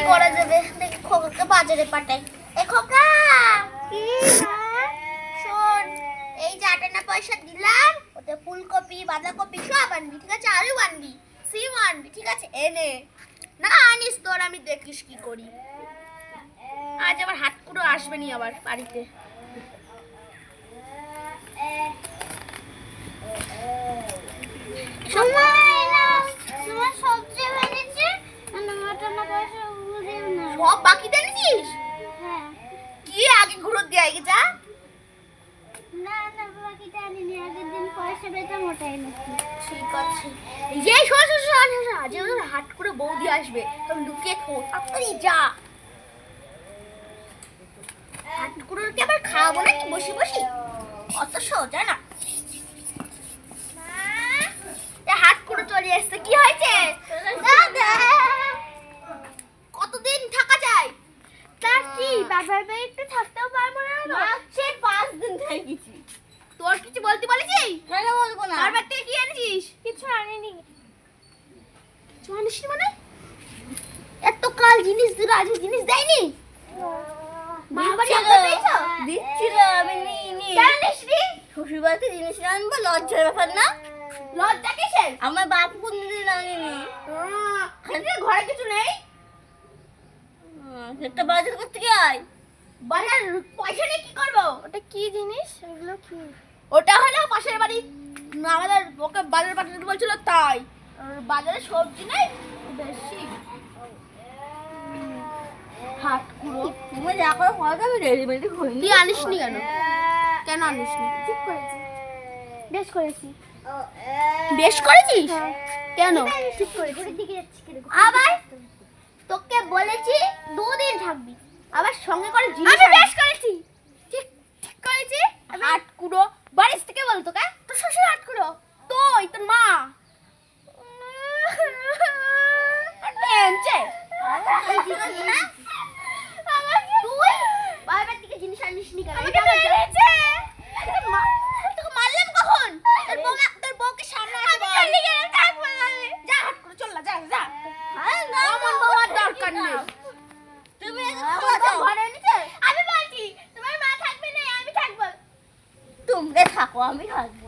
করা যাবে? দেখি খোকাকে বাজারে পাঠাই। এ খোকা, কি শোন, এই যে 8 আনা পয়সা দিলাম, ওতে ফুলকপি বাঁধাকপি সব আনবি, ঠিক আছে? আলু আনবি, সিম আনবি, ঠিক আছে? এনে না আনিস তোর আমি দেখিস কি করি। আজ আবার হাত পুরো আসবে নি আবার বাড়িতে। সব বাকি দেনিস? কি আগে ঘুরো দিয়ে আগে যা। না না বাকিটা আনিনি, আগের দিন পয়সা পেতাম ওটাই এনেছি। ঠিক আছে। এই শোন শোন শোন শোন, আজ আমাদের হাট করে বৌদি আসবে, তুমি লুকিয়ে খো, তাড়াতাড়ি যা। হাট করে কি আবার খাওয়াবো নাকি বসে বসে? অত সোজা না। হাট করে চলে এসছে, কি হয়েছে? কতদিন থাকা যায়? তা কি বাবার বাড়িতে থাকতেও পারবো না? সে 5 দিন থেকেছি। তোর কিছু বলতে বলেছি? কেন বলবো না? বাবার থেকে কি এনেছিস? কিছু আনিনি। কিছু আনিস মানে? এত কাল জিনিস দিল, আজ জিনিস দেয়নি? দিচ্ছিল, আমি নিইনি। কেন নিসনি? শ্বশুর বাড়িতে জিনিস আনবো, লজ্জার ব্যাপার না? লজ্জা কিসের? আমার বাপ কোনদিন আনেনি। ঘরে কিছু নেই? একটা বাজার করতে কি হয়? বাজার পয়সা নিয়ে কি করবো? ওটা কি জিনিস? এগুলো কি? ওটা হলো পাশের বাড়ি, আমাদের ওকে বাজার পাঠাতে বলছিল তাই। আর বাজারে সবজি নেই বেশি। হাট পুরো তুমি যা করে পয়সা আমি রেডিমেড করিনি। তুই আনিসনি কেন? কেন আনিসনি? ঠিক করেছি, বেশ করেছি। বেশ করেছিস? হ্যাঁ। কেন? ঠিক করেছি। ঘরের দিকে যাচ্ছি কেন? আবার তোকে বলেছি 2 দিন থাকবি, আবার সঙ্গে করে জিনিস আমি আনবি। বেশ করেছি। ঠিক ঠিক করেছি। হাট কুড়ো বাড়ির থেকে বল তোকে, তোর শ্বশুর হাট কুড়ো, তুই তোর মা টেনছে। তুই বাবার থেকে জিনিস আনিসনি কেন? আমাকে মেরেছে। তোকে মারলাম কখন? তোর বউকে সামনে আসতে বল। চলে গেলে থাকবো না আমি। যা হাট করে চল না, যা যা। না, আমার বাবার দরকার নেই। তুমি আমার বউ ঘরে এনেছে? আমি বলছি তোমার মা থাকবে না, আমি থাকবো। তোমরা থাকো, আমি থাকবো।